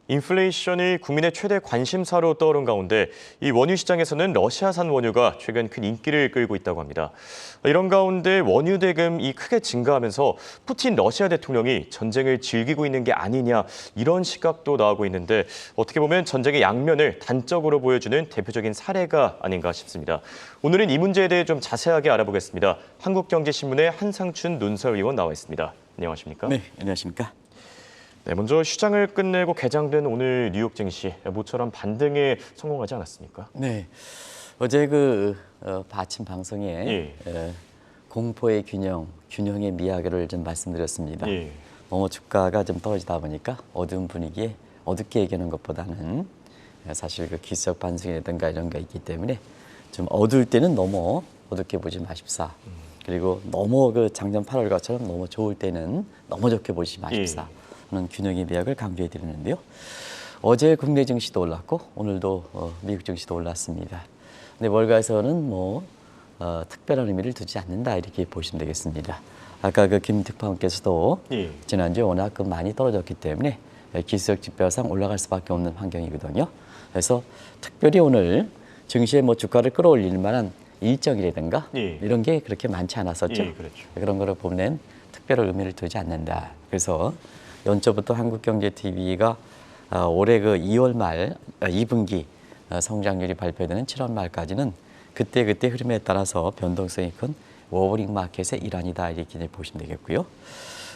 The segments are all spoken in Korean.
인플레이션이 국민의 최대 관심사로 떠오른 가운데 이 원유 시장에서는 러시아산 원유가 최근 큰 인기를 끌고 있다고 합니다. 이런 가운데 원유 대금이 크게 증가하면서 푸틴 러시아 대통령이 전쟁을 즐기고 있는 게 아니냐 이런 시각도 나오고 있는데 어떻게 보면 전쟁의 양면을 단적으로 보여주는 대표적인 사례가 아닌가 싶습니다. 오늘은 이 문제에 대해 좀 자세하게 알아보겠습니다. 한국경제신문의 한상춘 논설위원 나와 있습니다. 안녕하십니까? 네, 안녕하십니까? 네, 먼저 휴장을 끝내고 개장된 오늘 뉴욕 증시, 모처럼 반등에 성공하지 않았습니까? 네, 어제 아침 방송에 공포의 균형의 미학을 좀 말씀드렸습니다. 주가가 좀 떨어지다 보니까 어두운 분위기에 어둡게 얘기하는 것보다는 사실 기술적 반등이라든가 이런 게 있기 때문에 좀 어두울 때는 너무 어둡게 보지 마십사. 그리고 너무 작년 8월가처럼 너무 좋을 때는 너무 좋게 보지 마십사. 하는 균형의 미학을 강조해 드리는데요. 어제 국내 증시도 올랐고 오늘도 미국 증시도 올랐습니다. 근데 월가에서는 특별한 의미를 두지 않는다 이렇게 보시면 되겠습니다. 아까 김특파원께서도 지난주에 워낙 많이 떨어졌기 때문에 기술적 지표상 올라갈 수밖에 없는 환경이거든요. 그래서 특별히 오늘 증시에 주가를 끌어올릴 만한 일정이라든가 이런 게 그렇게 많지 않았었죠. 그렇죠. 그런 거를 보면 특별한 의미를 두지 않는다. 그래서 연초부터 한국경제TV가 올해 2월 말 2분기 성장률이 발표되는 7월 말까지는 그때 흐름에 따라서 변동성이 큰 워버링 마켓의 일환이다 이렇게 보시면 되겠고요.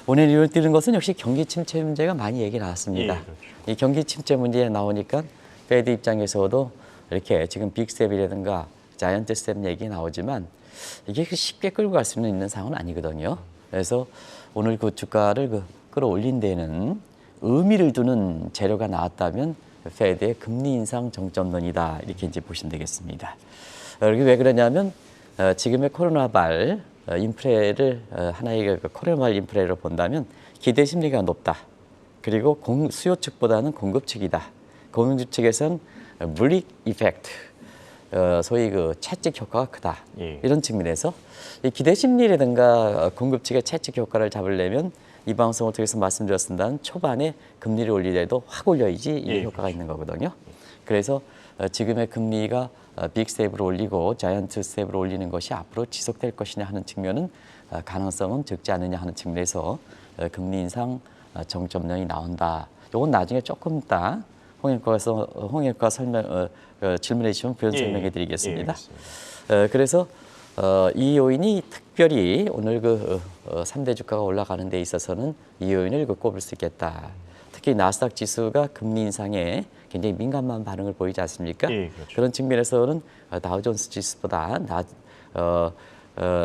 오늘 눈에 띄는 것은 역시 경기 침체 문제가 많이 얘기 나왔습니다. 그렇죠. 이 경기 침체 문제에 나오니까 페드 입장에서도 이렇게 지금 빅스텝이라든가 자이언트 스텝 얘기 나오지만 이게 쉽게 끌고 갈 수는 있는 상황은 아니거든요. 그래서 오늘 주가를 끌어올린 데는 의미를 두는 재료가 나왔다면 페드의 금리 인상 정점론이다 이렇게 이제 보시면 되겠습니다. 여기 왜 그러냐면 지금의 코로나발 인플레를 하나의 코로나발 인플레를 본다면 기대 심리가 높다. 그리고 수요 측보다는 공급 측이다. 공급 측에서는 물릭 이펙트, 소위 채찍 효과가 크다. 이런 측면에서 이 기대 심리라든가 공급 측의 채찍 효과를 잡으려면 이 방송을 통해서 말씀드렸습니다는 초반에 금리를 올리더라도 확 올려야지 이 효과가 있는 거거든요. 그래서 지금의 금리가 빅 스텝으로 올리고 자이언트 스텝으로 올리는 것이 앞으로 지속될 것이냐 하는 측면은 가능성은 적지 않느냐 하는 측면에서 금리 인상 정점론이 나온다. 이건 나중에 조금 이따 홍영과 질문해 주시면 부연 설명해 드리겠습니다. 그래서 이 요인이 특별히 오늘 3대 주가가 올라가는 데 있어서는 이 요인을 꼽을 수 있겠다. 특히 나스닥 지수가 금리 인상에 굉장히 민감한 반응을 보이지 않습니까? 그렇죠. 그런 측면에서는 다우존스 지수보다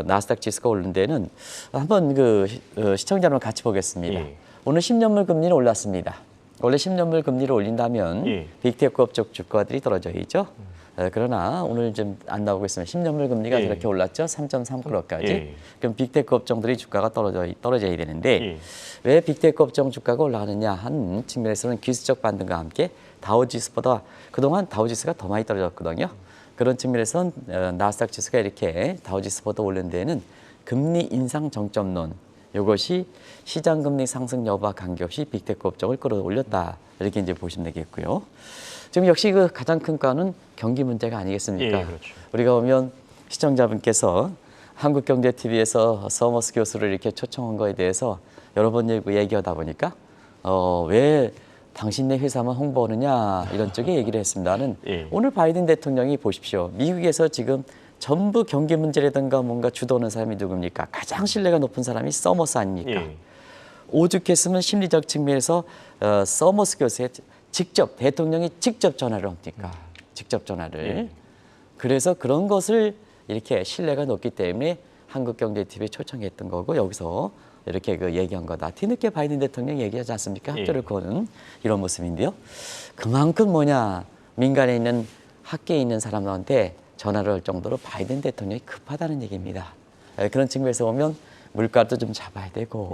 나스닥 지수가 오른 데는 한번 시청자 여러분 같이 보겠습니다. 오늘 10년물 금리는 올랐습니다. 원래 10년물 금리를 올린다면 빅테크 업종 주가들이 떨어져야죠. 그러나 오늘 좀 안 나오고 있으면 10년물 금리가 저렇게 올랐죠. 3.3%까지. 그럼 빅테크 업종들이 주가가 떨어져야 되는데 왜 빅테크 업종 주가가 올라가느냐 한 측면에서는 기술적 반등과 함께 다우지수보다 그동안 다우지수가 더 많이 떨어졌거든요. 그런 측면에서는 나스닥 지수가 이렇게 다우지수보다 오른 데에는 금리 인상 정점론 이것이 시장 금리 상승 여부와 관계없이 빅테크 업종을 끌어올렸다 이렇게 이제 보시면 되겠고요. 지금 역시 가장 큰 과는 경기 문제가 아니겠습니까? 그렇죠. 우리가 보면 시청자분께서 한국경제TV에서 서머스 교수를 이렇게 초청한 거에 대해서 여러 번 얘기하다 보니까 왜 당신네 회사만 홍보하느냐 이런 쪽에 얘기를 했습니다는 오늘 바이든 대통령이 보십시오. 미국에서 지금 전부 경기 문제라든가 뭔가 주도하는 사람이 누굽니까? 가장 신뢰가 높은 사람이 서머스 아닙니까? 오죽했으면 심리적 측면에서 서머스 교수의 대통령이 직접 전화를 합니까? 직접 전화를. 그래서 그런 것을 이렇게 신뢰가 높기 때문에 한국경제TV에 초청했던 거고 여기서 이렇게 얘기한 거다. 뒤늦게 바이든 대통령 얘기하지 않습니까? 학교를 거는 이런 모습인데요. 그만큼 민간에 있는 학계에 있는 사람들한테 전화를 할 정도로 바이든 대통령이 급하다는 얘기입니다. 그런 측면에서 보면 물가도 좀 잡아야 되고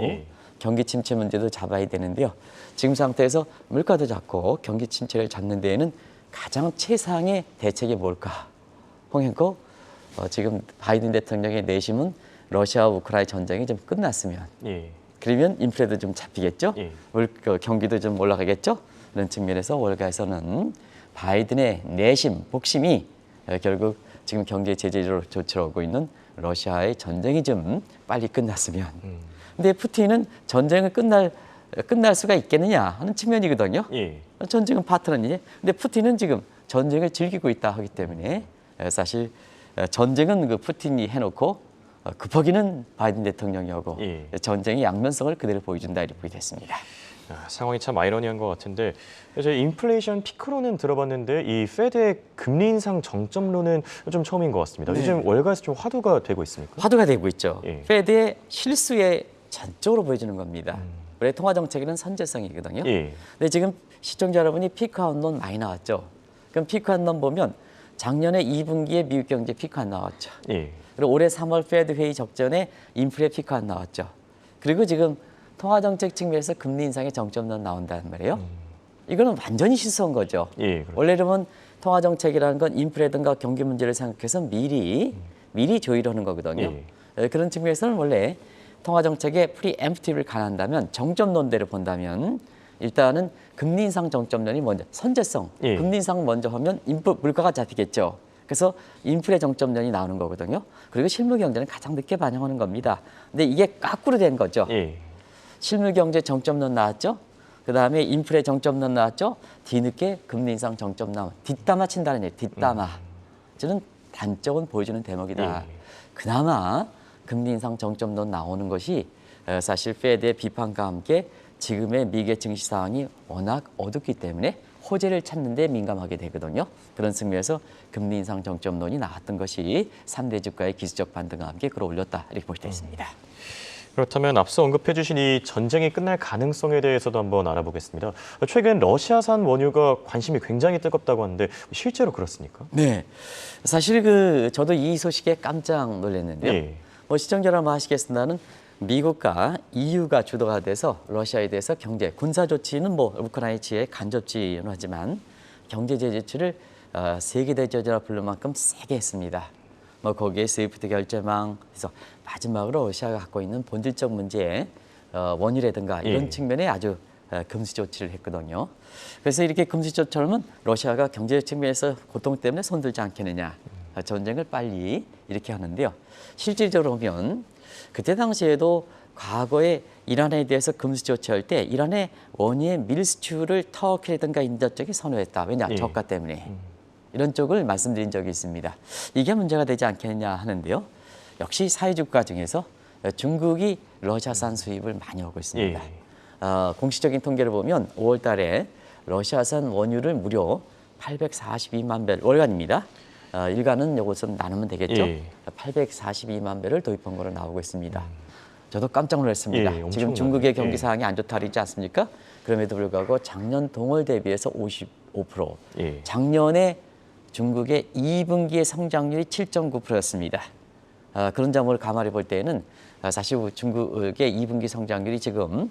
경기 침체 문제도 잡아야 되는데요. 지금 상태에서 물가도 잡고 경기 침체를 잡는 데에는 가장 최상의 대책이 뭘까? 홍영co 지금 바이든 대통령의 내심은 러시아와 우크라이나 전쟁이 좀 끝났으면 그러면 인플레도 좀 잡히겠죠? 경기도 좀 올라가겠죠? 그런 측면에서 월가에서는 바이든의 내심, 복심이 결국 지금 경제 제재로 조치하고 있는 러시아의 전쟁이 좀 빨리 끝났으면. 근데 푸틴은 전쟁을 끝날 수가 있겠느냐 하는 측면이거든요. 예. 전쟁은 파트너니. 근데 푸틴은 지금 전쟁을 즐기고 있다 하기 때문에 사실 전쟁은 그 푸틴이 해놓고 급하기는 바이든 대통령이 하고 예. 전쟁의 양면성을 그대로 보여준다 이렇게 보겠습니다. 상황이 참 아이러니한 것 같은데 이제 인플레이션 피크로는 들어봤는데 이 페드의 금리 인상 정점론은 좀 처음인 것 같습니다. 네. 요즘 월가에서 좀 화두가 되고 있습니까? 화두가 되고 있죠. 예. 페드의 실수에 전적으로 보여주는 겁니다. 원래 통화 정책에는 선제성이거든요. 예. 근데 지금 시청자 여러분이 피크아웃론 많이 나왔죠. 그럼 피크아웃론 보면 작년에 2분기에 미국 경제 피크아웃 나왔죠. 예. 그리고 올해 3월 페드 회의 적전에 인플레 피크아웃 나왔죠. 그리고 지금 통화 정책 측면에서 금리 인상의 정점론 나온다는 말이에요. 이거는 완전히 실수한 거죠. 예, 그렇죠. 원래는 통화 정책이라는 건 인플레든가 경기 문제를 생각해서 미리 조율하는 거거든요. 그런 측면에서는 원래 통화 정책의 프리엠프티브를 가한다면 정점론대로 본다면 일단은 금리 인상 정점론이 먼저 선제성. 예. 금리 인상 먼저 하면 물가가 잡히겠죠. 그래서 인플레 정점론이 나오는 거거든요. 그리고 실물 경제는 가장 늦게 반영하는 겁니다. 근데 이게 거꾸로 된 거죠. 예. 실물 경제 정점론 나왔죠. 그다음에 인플레 정점론 나왔죠. 뒤늦게 금리 인상 정점 나온 뒷담화 친다는 얘기. 뒷담화. 저는 단적은 보여주는 대목이다. 예. 그나마 금리 인상 정점론 나오는 것이 사실 페드의 비판과 함께 지금의 미국의 증시 상황이 워낙 어둡기 때문에 호재를 찾는 데 민감하게 되거든요. 그런 측면에서 금리 인상 정점론이 나왔던 것이 3대 주가의 기술적 반등과 함께 끌어올렸다. 이렇게 볼 수 있습니다. 그렇다면 앞서 언급해 주신 이 전쟁이 끝날 가능성에 대해서도 한번 알아보겠습니다. 최근 러시아산 원유가 관심이 굉장히 뜨겁다고 하는데 실제로 그렇습니까? 네. 사실 저도 이 소식에 깜짝 놀랐는데요. 예. 시청자 여러분 아시겠습니다는 미국과 EU가 주도가 돼서 러시아에 대해서 군사 조치는 우크라이나 지에 간접 지휘는 하지만 경제 제재를 세계 대제재라 부를 만큼 세게 했습니다. 거기에 스위프트 결제망, 그래서 마지막으로 러시아가 갖고 있는 본질적 문제, 원유라든가 이런 예. 측면에 아주 금수 조치를 했거든요. 그래서 이렇게 금수 조치하면 러시아가 경제 측면에서 고통 때문에 손들지 않겠느냐, 전쟁을 빨리 이렇게 하는데요. 실질적으로 보면 그때 당시에도 과거에 이란에 대해서 금수 조치할 때 이란의 원유의 밀수출을 터키라든가 인도 쪽이 선호했다. 왜냐? 예. 저가 때문에. 이런 쪽을 말씀드린 적이 있습니다. 이게 문제가 되지 않겠느냐 하는데요. 역시 사회주가 중에서 중국이 러시아산 수입을 많이 하고 있습니다. 공식적인 통계를 보면 5월 달에 러시아산 원유를 무려 842만 배 월간입니다. 일간은 이것은 나누면 되겠죠. 842만 배를 도입한 거로 나오고 있습니다. 저도 깜짝 놀랐습니다. 예, 지금 엄청나네. 중국의 경기 상황이 안 좋다 그러지 않습니까? 그럼에도 불구하고 작년 동월 대비해서 55%, 예. 작년에 중국의 2분기의 성장률이 7.9%였습니다. 그런 점을 감안해 볼 때에는 사실 중국의 2분기 성장률이 지금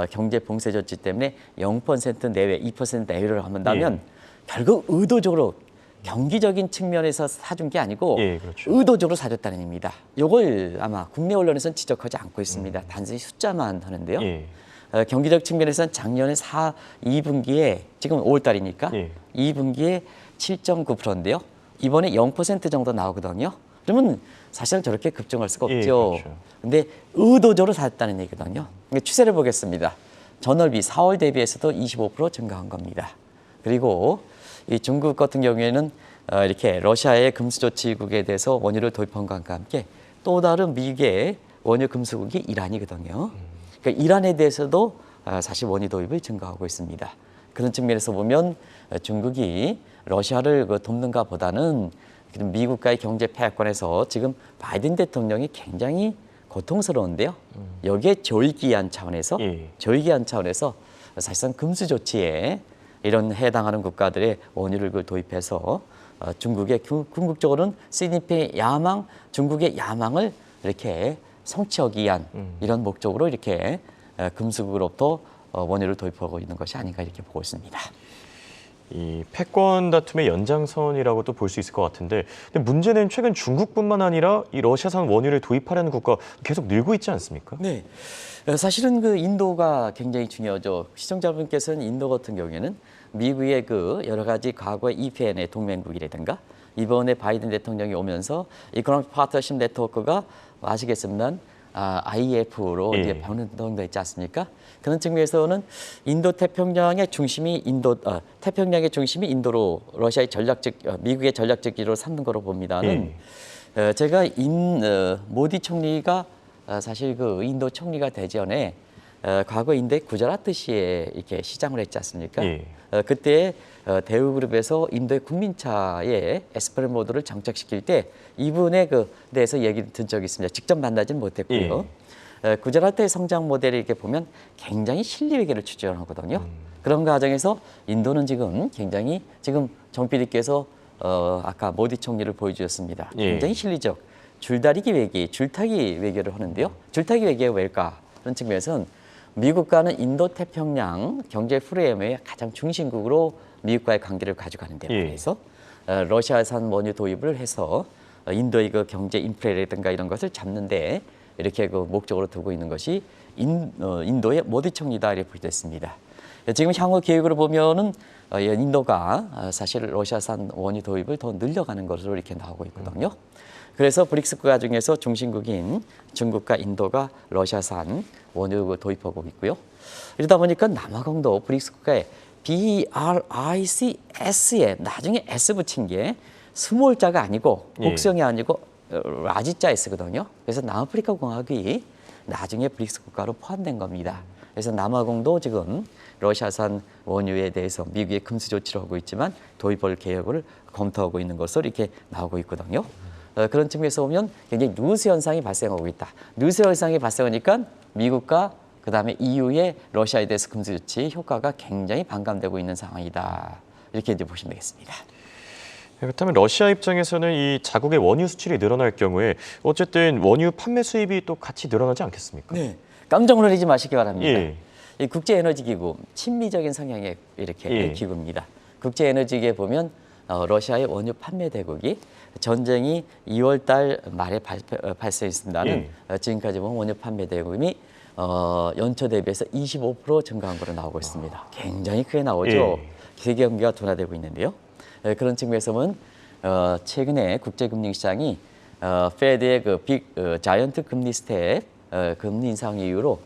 경제 봉쇄 조치 때문에 0% 내외, 2% 내외를 한다면 결국 의도적으로 경기적인 측면에서 사준 게 아니고 그렇죠. 의도적으로 사줬다는 얘기입니다. 이걸 아마 국내 언론에서는 지적하지 않고 있습니다. 단순히 숫자만 하는데요. 경기적 측면에서는 작년에 2분기에 지금 5월 달이니까 2분기에 7.9%인데요. 이번에 0% 정도 나오거든요. 그러면 사실은 저렇게 급증할 수가 없죠. 근데 의도적으로 샀다는 얘기거든요. 추세를 보겠습니다. 전월비 4월 대비해서도 25% 증가한 겁니다. 그리고 이 중국 같은 경우에는 이렇게 러시아의 금수 조치국에 대해서 원유를 도입한 것과 함께 또 다른 미국의 원유 금수국이 이란이거든요. 그러니까 이란에 대해서도 사실 원유 도입을 증가하고 있습니다. 그런 측면에서 보면 중국이 러시아를 돕는가 보다는 미국과의 경제 패권에서 지금 바이든 대통령이 굉장히 고통스러운데요. 여기에 조이기한 차원에서 사실상 금수 조치에 이런 해당하는 국가들의 원유를 도입해서 중국의 궁극적으로는 시진핑의 야망, 중국의 야망을 이렇게 성취하기 위한 이런 목적으로 이렇게 금수국으로부터 원유를 도입하고 있는 것이 아닌가 이렇게 보고 있습니다. 이 패권 다툼의 연장선이라고도 볼 수 있을 것 같은데, 근데 문제는 최근 중국뿐만 아니라 이 러시아산 원유를 도입하려는 국가 계속 늘고 있지 않습니까? 네. 사실은 그 인도가 굉장히 중요하죠. 시청자분께서는 인도 같은 경우에는 미국의 그 여러 가지 과거의 EPN의 동맹국이라든가 이번에 바이든 대통령이 오면서 이코노믹 파트너십 네트워크가 아시겠습니다만 IEF로 예. 이제 변동됐지 않습니까? 그런 측면에서는 인도 태평양의 중심이 태평양의 중심이 인도로 러시아의 미국의 전략적 기로 삼는 거로 봅니다는 제가 모디 총리가 사실 그 인도 총리가 되기 전에 과거 인도의 구자라트 시에 이렇게 시장을 했지 않습니까? 예. 그때 대우그룹에서 인도의 국민차에 에스프레 모드를 정착시킬 때 이분에 대해서 얘기를 든 적이 있습니다. 직접 만나지는 못했고요. 구자라트의 성장 모델을 이렇게 보면 굉장히 실리회계를 추진하거든요. 그런 과정에서 인도는 지금 굉장히 지금 정 PD께서 아까 모디 총리를 보여주셨습니다. 굉장히 실리적 줄다리기 외계, 줄타기 외교를 하는데요. 줄타기 외교가 왜일까? 그런 측면에서는 미국과는 인도 태평양 경제 프레임의 가장 중심국으로 미국과의 관계를 가져가는 데 관해서 러시아산 원유 도입을 해서 인도의 그 경제 인플레라든가 이런 것을 잡는데 이렇게 그 목적으로 두고 있는 것이 인도의 모디 총리다 이렇게 보여졌습니다. 지금 향후 계획으로 보면은 인도가 사실 러시아산 원유 도입을 더 늘려가는 것으로 이렇게 나오고 있거든요. 그래서 브릭스 국가 중에서 중심국인 중국과 인도가 러시아산 원유 도입하고 있고요. 이러다 보니까 남아공도 브릭스 국가에 BRICS에 나중에 S 붙인 게 스몰자가 아니고 복성이 아니고 라지자 S거든요. 그래서 남아프리카 공화국이 나중에 브릭스 국가로 포함된 겁니다. 그래서 남아공도 지금 러시아산 원유에 대해서 미국의 금수 조치를 하고 있지만 도입할 계획을 검토하고 있는 것으로 이렇게 나오고 있거든요. 그런 측면에서 보면 굉장히 누수 현상이 발생하고 있다. 누수 현상이 발생하니까 미국과 그다음에 EU의 러시아에 대해서 금수 조치 효과가 굉장히 반감되고 있는 상황이다. 이렇게 이제 보시면 되겠습니다. 그렇다면 러시아 입장에서는 이 자국의 원유 수출이 늘어날 경우에 어쨌든 원유 판매 수입이 또 같이 늘어나지 않겠습니까? 네, 깜짝 놀라지 마시기 바랍니다. 예. 이 국제에너지기구, 친미적인 성향의 이렇게 기구입니다. 국제에너지기구에 보면 러시아의 원유 판매 대국이 전쟁이 2월 달 말에 발생했습니다는 지금까지 보면 원유 판매 대국이 연초 대비해서 25% 증가한 거로 나오고 있습니다. 굉장히 크게 나오죠. 세계 경기가 둔화되고 있는데요. 그런 측면에서 보면 최근에 국제금융시장이 페드의 자이언트 금리 스텝 금리 인상 이후로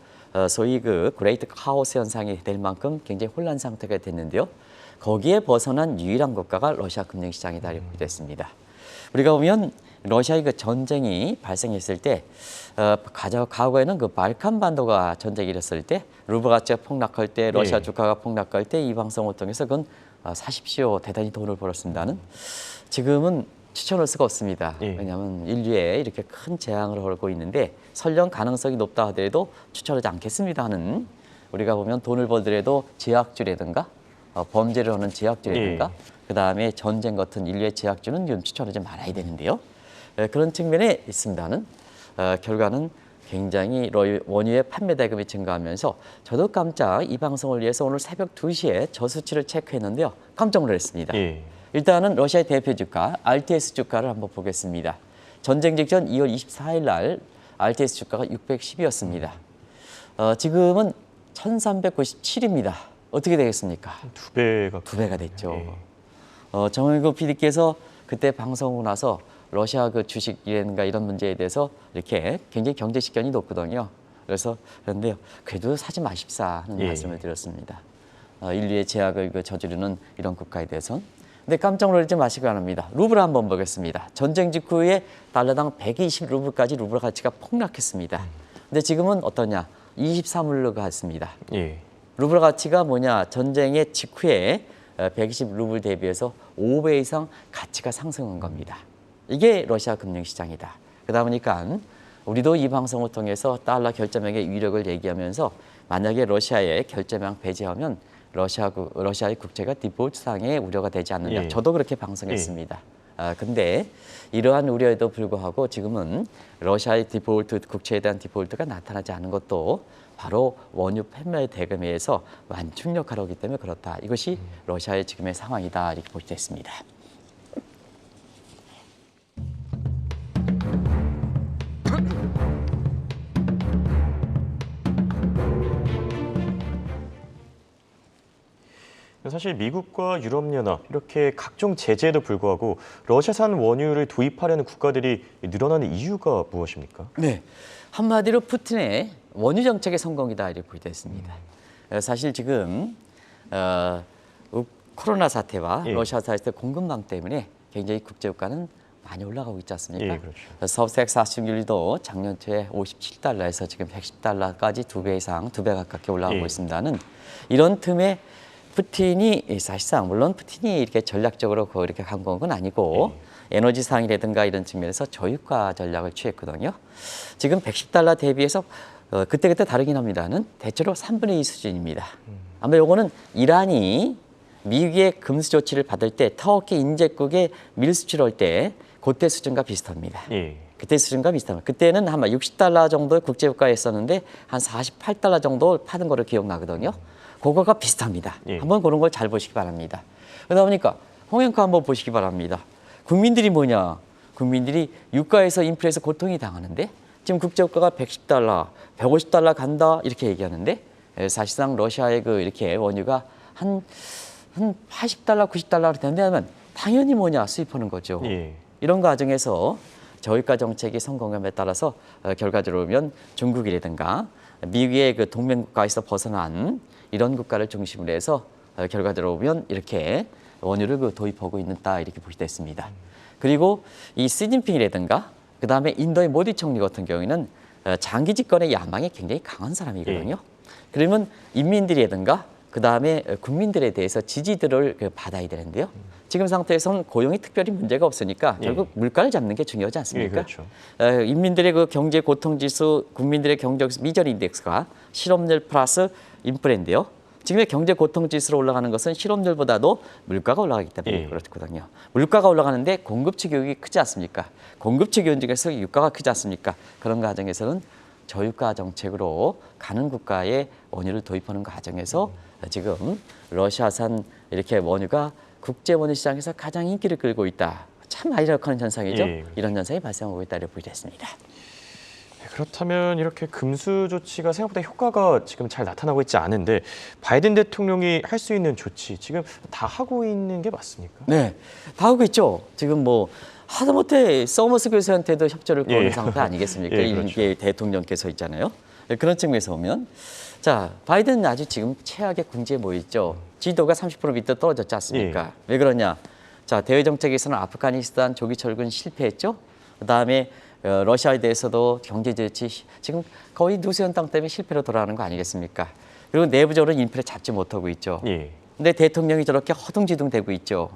소위 그 그레이트 카오스 현상이 될 만큼 굉장히 혼란 상태가 됐는데요. 거기에 벗어난 유일한 국가가 러시아 금융시장이다 이렇게 됐습니다. 우리가 보면 러시아의 그 전쟁이 발생했을 때 과거에는 그 발칸 반도가 전쟁이 일었을 때 루블 가치가 폭락할 때 러시아 주가가 폭락할 때 이 방송을 통해서 그건 사십시오 대단히 돈을 벌었습니다는 지금은 추천할 수가 없습니다. 왜냐하면 인류에 이렇게 큰 재앙을 걸고 있는데 설령 가능성이 높다 하더라도 추천하지 않겠습니다 하는 우리가 보면 돈을 벌더라도 제약주라든가 범죄를 하는 제약주라든가 그다음에 전쟁 같은 인류의 제약주는 좀 추천하지 말아야 되는데요. 그런 측면에 있습니다는 결과는 굉장히 원유의 판매 대금이 증가하면서 저도 깜짝 이 방송을 위해서 오늘 새벽 2시에 저 수치를 체크했는데요. 깜짝 놀랐습니다. 일단은 러시아의 대표 주가 RTS 주가를 한번 보겠습니다. 전쟁 직전 2월 24일 날 RTS 주가가 610이었습니다. 지금은 1397입니다. 어떻게 되겠습니까? 두 배가 됐죠. 정영국 PD께서 그때 방송하고 나서 러시아 그 주식이라든가 이런 문제에 대해서 이렇게 굉장히 경제 식견이 높거든요. 그런데요, 그래도 사지 마십사 하는 말씀을 드렸습니다. 인류의 제약을 저지르는 이런 국가에 대해서는. 근데 깜짝 놀라지 마시기 바랍니다. 루블 한번 보겠습니다. 전쟁 직후에 달러당 120루블까지 루블 가치가 폭락했습니다. 근데 지금은 어떠냐? 23루블 같습니다. 루블 가치가 뭐냐? 전쟁의 직후에 120루블 대비해서 5배 이상 가치가 상승한 겁니다. 이게 러시아 금융시장이다. 그러다 보니까 우리도 이 방송을 통해서 달러 결제명의 위력을 얘기하면서 만약에 러시아의 결제명 배제하면 러시아의 국채가 디폴트 상의 우려가 되지 않는다. 저도 그렇게 방송했습니다. 근데 이러한 우려에도 불구하고 지금은 러시아의 디폴트, 국채에 대한 디폴트가 나타나지 않은 것도 바로 원유 판매 대금에 의해서 완충 역할을 하기 때문에 그렇다. 이것이 러시아의 지금의 상황이다 이렇게 볼 수 있습니다. 사실 미국과 유럽연합 이렇게 각종 제재에도 불구하고 러시아산 원유를 도입하려는 국가들이 늘어나는 이유가 무엇입니까? 네, 한마디로 푸틴의 원유 정책의 성공이다 이렇게 볼 수 있습니다. 사실 지금 코로나 사태와 예. 러시아 사태 공급망 때문에 굉장히 국제유가는 많이 올라가고 있지 않습니까? 예, 그렇죠. 서브색 40일도 작년 초에 57달러에서 지금 110달러까지 2배 이상, 2배 가깝게 올라가고 예. 있습니다는 이런 틈에 푸틴이 사실상 물론 푸틴이 이렇게 전략적으로 이렇게 간 건 아니고 에너지 상이라든가 이런 측면에서 저유가 전략을 취했거든요. 지금 110달러 대비해서 그때그때 다르긴 합니다는 대체로 3분의 2 수준입니다. 아마 요거는 이란이 미국의 금수 조치를 받을 때 터키 인제국에 밀 수출할 때 그때 수준과 비슷합니다. 예. 그때 수준과 비슷합니다. 그때는 아마 60달러 정도의 국제유가였었는데 한 48달러 정도 파는 거를 기억나거든요. 그거가 비슷합니다. 예. 한번 그런 걸 잘 보시기 바랍니다. 그러다 보니까 홍영카 한번 보시기 바랍니다. 국민들이 뭐냐? 국민들이 유가에서 인플레에서 고통이 당하는데 지금 국제유가가 110달러, 150달러 간다 이렇게 얘기하는데 사실상 러시아의 이렇게 원유가 한 80달러, 90달러 된다면 당연히 뭐냐? 수입하는 거죠. 예. 이런 과정에서 저유가 정책이 성공함에 따라서 결과적으로 보면 중국이라든가 미국의 동맹국가에서 벗어난 이런 국가를 중심으로 해서 결과적으로 보면 이렇게 원유를 도입하고 있다 이렇게 볼 수 있습니다. 그리고 이 시진핑이라든가 그다음에 인도의 모디 총리 같은 경우에는 장기 집권의 야망이 굉장히 강한 사람이거든요. 그러면 인민들이라든가 그다음에 국민들에 대해서 지지들을 받아야 되는데요. 지금 상태에서는 고용이 특별히 문제가 없으니까 결국 물가를 잡는 게 중요하지 않습니까? 그렇죠. 인민들의 경제 고통 지수, 국민들의 경제 미전 인덱스가 실업률 플러스 인플레인데요. 지금의 경제 고통 지수로 올라가는 것은 실업률보다도 물가가 올라가기 때문에 그렇거든요. 물가가 올라가는데 공급치 교육이 크지 않습니까? 공급치 교육 중에서 유가가 크지 않습니까? 그런 과정에서는 저유가 정책으로 가는 국가에 원유를 도입하는 과정에서 지금 러시아산 이렇게 원유가 국제 원유 시장에서 가장 인기를 끌고 있다. 참 아이러니한 현상이죠. 이런 현상이 발생하고 있다고 보겠습니다. 그렇다면 이렇게 금수 조치가 생각보다 효과가 지금 잘 나타나고 있지 않은데 바이든 대통령이 할 수 있는 조치 지금 다 하고 있는 게 맞습니까? 네, 다 하고 있죠. 지금 뭐 하다못해 서머스 교수한테도 협조를 구하는 상태 아니겠습니까? 그렇죠. 이게 대통령께서 있잖아요. 그런 측면에서 보면 자 바이든은 아주 지금 최악의 궁지에 모여 있죠. 지도가 30% 밑으로 떨어졌지 않습니까? 왜 그러냐? 자 대외 정책에서는 아프가니스탄 조기 철군 실패했죠. 그다음에 러시아에 대해서도 경제 제치 지금 거의 누수현 땅 때문에 실패로 돌아가는 거 아니겠습니까? 그리고 내부적으로 인플레 잡지 못하고 있죠. 근데 대통령이 저렇게 허둥지둥 되고 있죠.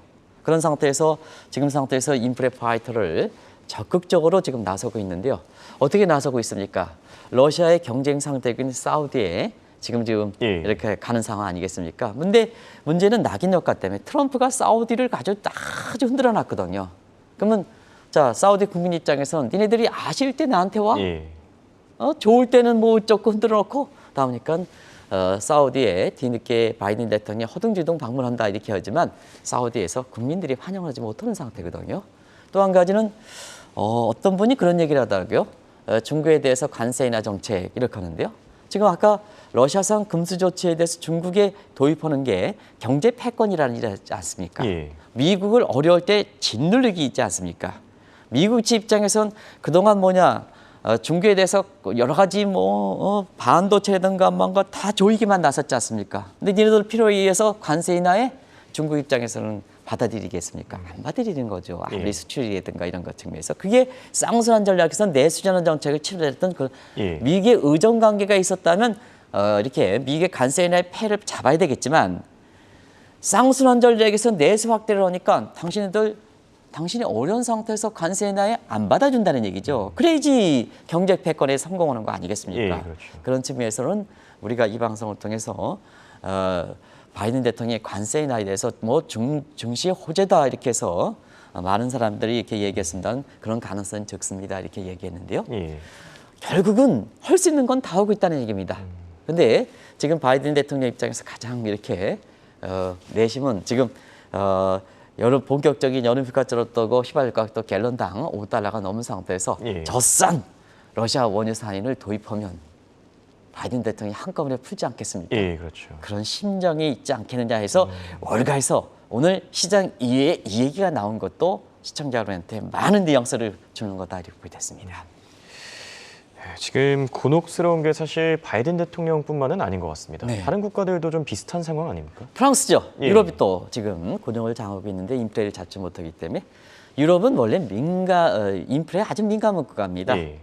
그런 상태에서 지금 상태에서 인플레 파이터를 적극적으로 지금 나서고 있는데요. 어떻게 나서고 있습니까? 러시아의 경쟁 상대국인 사우디에 지금 이렇게 가는 상황 아니겠습니까? 근데 문제는 낙인 효과 때문에 트럼프가 사우디를 아주 흔들어 놨거든요. 그러면 자 사우디 국민 입장에서는 니네들이 아실 때 나한테 와? 좋을 때는 뭐 어쩌고 흔들어 놓고 나오니까 사우디에 뒤늦게 바이든 대통령이 허둥지둥 방문한다 이렇게 하지만 사우디에서 국민들이 환영하지 못하는 상태거든요. 또 한 가지는 어떤 분이 그런 얘기를 하더라고요. 중국에 대해서 관세 인하 정책 이렇게 하는데요. 지금 아까 러시아산 금수 조치에 대해서 중국에 도입하는 게 경제 패권이라는 일이 있지 않습니까? 미국을 어려울 때 짓누르기 있지 않습니까? 미국 입장에선 그동안 중국에 대해서 여러 가지 반도체라든가 뭔가 다 조이기만 나섰지 않습니까? 근데 니네들 필요에 의해서 관세 인하에 중국 입장에서는 받아들이겠습니까? 안 받아들이는 거죠. 아무리 수출이라든가 이런 것 측면에서. 그게 쌍순환 전략에서 내수전환 정책을 치료했던 미국의 의존 관계가 있었다면 이렇게 미국의 관세 인하의 폐를 잡아야 되겠지만 쌍순환 전략에서 내수 확대를 하니까 당신이 어려운 상태에서 관세 인하에 안 받아준다는 얘기죠. 그래야지 경제 패권에 성공하는 거 아니겠습니까? 그렇죠. 그런 측면에서는 우리가 이 방송을 통해서 바이든 대통령의 관세 인하에 대해서 증시 호재다 이렇게 해서 많은 사람들이 이렇게 얘기했습니다. 그런 가능성은 적습니다. 이렇게 얘기했는데요. 예. 결국은 할 수 있는 건 다 하고 있다는 얘기입니다. 근데 지금 바이든 대통령 입장에서 가장 이렇게 내심은 지금 여러 본격적인 여름휴가 들었다고 휘발유가 또 갤런당 5달러가 넘은 상태에서 예. 저 싼 러시아 원유 산인을 도입하면 바이든 대통령이 한꺼번에 풀지 않겠습니까? 예, 그렇죠. 그런 심정이 있지 않겠느냐 해서 월가에서 오늘 시장 이외에 이 얘기가 나온 것도 시청자 여러분한테 많은 뉘앙스를 주는 거다 이렇게 보겠습니다. 지금 곤혹스러운 게 사실 바이든 대통령뿐만은 아닌 것 같습니다. 네. 다른 국가들도 좀 비슷한 상황 아닙니까? 프랑스죠. 예. 유럽이 또 지금 곤욕을 당하고 있는데 인플레를 잡지 못하기 때문에 유럽은 원래 인플레에 아주 민감한 국가입니다. 예.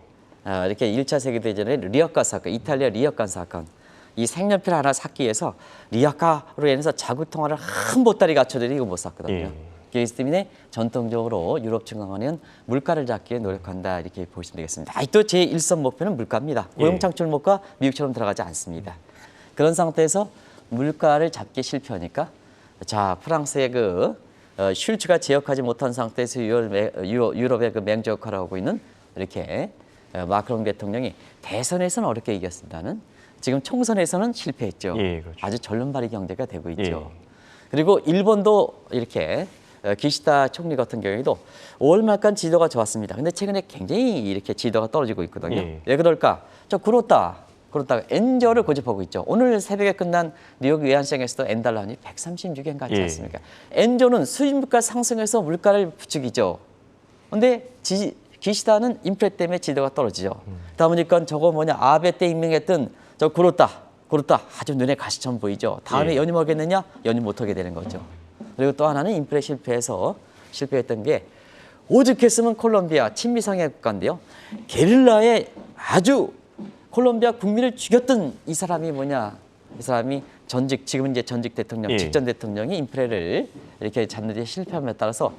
이렇게 1차 세계대전의 리어카 사건, 이탈리아 리어카 사건, 이 색연필 하나 샀기 위해서 리어카로 인해서 자국 통화를 한 보따리 갖춰들이 이거 못 샀거든요. 예. 그렇기 때문에 전통적으로 유럽 중앙은행은 물가를 잡기에 노력한다 이렇게 보시면 되겠습니다. 또 제 1선 목표는 물가입니다. 고용 창출 목표가 미국처럼 들어가지 않습니다. 그런 상태에서 물가를 잡기 실패하니까 자 프랑스의 슐츠가 제역하지 못한 상태에서 유럽의 그 맹주 역할을 하고 있는 이렇게 마크롱 대통령이 대선에서는 어렵게 이겼습니다는 지금 총선에서는 실패했죠. 예, 그렇죠. 아주 절름발이 경제가 되고 있죠. 예. 그리고 일본도 이렇게 기시다 총리 같은 경우에도 5월 말까지 지도가 좋았습니다. 근데 최근에 굉장히 이렇게 지도가 떨어지고 있거든요. 예. 왜 그럴까? 그렇다가 엔저를 고집하고 있죠. 오늘 새벽에 끝난 뉴욕 외환시장에서도 엔달러니 136엔 같지 예. 않습니까? 엔저는 수입 물가 상승해서 물가를 부추기죠. 근데 기시다는 인플레 때문에 지도가 떨어지죠. 그러다 보니까 저거 아베 때 임명했던 저 그렇다 아주 눈에 가시처럼 보이죠. 다음에 예. 연임하겠느냐? 연임 못하게 되는 거죠. 그리고 또 하나는 인플레 실패했던 게 오죽했으면 콜롬비아 친미상해 국가인데요. 게릴라에 아주 콜롬비아 국민을 죽였던 이 사람이 뭐냐? 이 사람이 지금은 이제 전직 대통령, 예. 직전 대통령이 인플레를 이렇게 잡는 데 실패함에 따라서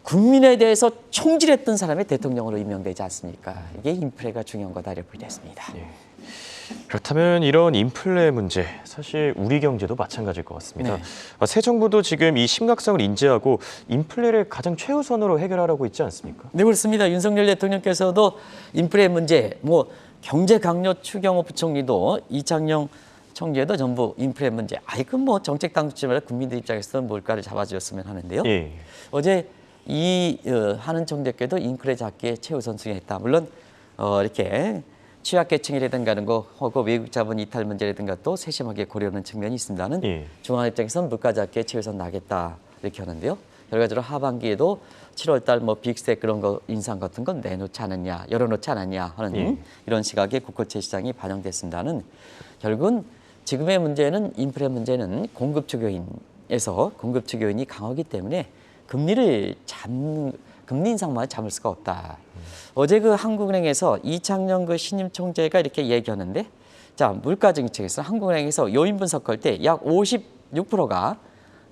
국민에 대해서 총질했던 사람이 대통령으로 임명되지 않습니까? 이게 인플레가 중요한 거다 이렇게 보겠습니다. 예. 그렇다면 이런 인플레 문제, 사실 우리 경제도 마찬가지일 것 같습니다. 네. 새 정부도 지금 이 심각성을 인지하고 인플레를 가장 최우선으로 해결하라고 있지 않습니까? 네, 그렇습니다. 윤석열 대통령께서도 인플레 문제, 경제 강요 추경호 부총리도 이창용 총재도 전부 인플레 문제. 정책 당국지마다 국민들 입장에서는 물가를 잡아주었으면 하는데요. 예. 어제 하는 총재께도 인플레 잡기에 최우선순위했다. 물론 이렇게 취약계층이라든가 하는 거 혹은 외국 자본 이탈 문제라든가 또 세심하게 고려하는 측면이 있습니다는 예. 중앙 입장에서는 물가 잡기에 최우선 나겠다 이렇게 하는데요. 결과적으로 하반기에도 7월달 빅스텝 그런 거 인상 같은 건 내놓지 않았냐, 열어놓지 않았냐 하는 예. 이런 시각에 국고채 시장이 반영됐습니다는 결국은 지금의 문제는 인플레 문제는 공급 측 요인이 강하기 때문에 금리 인상만 잡을 수가 없다. 어제 한국은행에서 이창용 신임 총재가 이렇게 얘기하는데, 자 물가 정책에서 한국은행에서 요인 분석할 때 약 56%가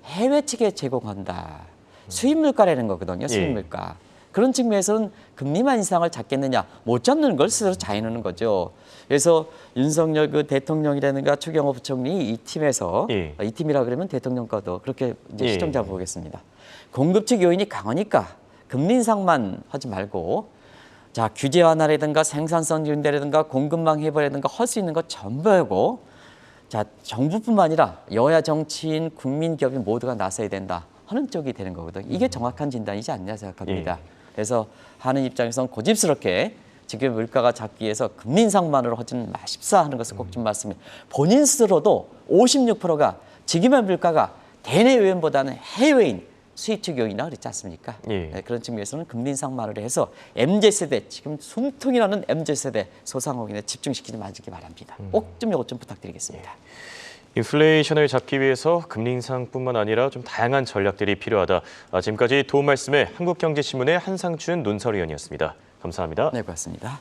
해외 측에 제공한다. 수입 물가라는 거거든요. 수입 물가. 그런 측면에서는 금리만 인상을 잡겠느냐, 못 잡는 걸 스스로 자인하는 거죠. 그래서 윤석열 대통령이라든가 추경호 부총리 이 팀에서 이 팀이라 그러면 대통령 거도 그렇게 이제 시청자 보겠습니다. 공급 측 요인이 강하니까 금리 인상만 하지 말고 자 규제 완화라든가 생산성 증대라든가 공급망 해부라든가 할 수 있는 것 전부 하고 자 정부뿐만 아니라 여야 정치인 국민 기업이 모두가 나서야 된다 하는 쪽이 되는 거거든요. 이게 정확한 진단이지 않냐 생각합니다. 그래서 하는 입장에서는 고집스럽게 지금 물가가 잡기 위해서 금리 인상만으로 하지는 마십사 하는 것을 꼭 좀 말씀해. 본인 스스로도 56%가 지금의 물가가 대내 요인보다는 해외인 수입 측 요인이라 그랬지 않습니까? 네, 그런 측면에서는 금리 인상만으로 해서 MZ세대, 지금 숨통이 나는 MZ세대 소상공인에 집중시키지 마시기 바랍니다. 꼭 좀 이것 좀 부탁드리겠습니다. 인플레이션을 잡기 위해서 금리 인상뿐만 아니라 좀 다양한 전략들이 필요하다. 지금까지 도움 말씀에 한국경제신문의 한상춘 논설위원이었습니다. 감사합니다. 네, 고맙습니다.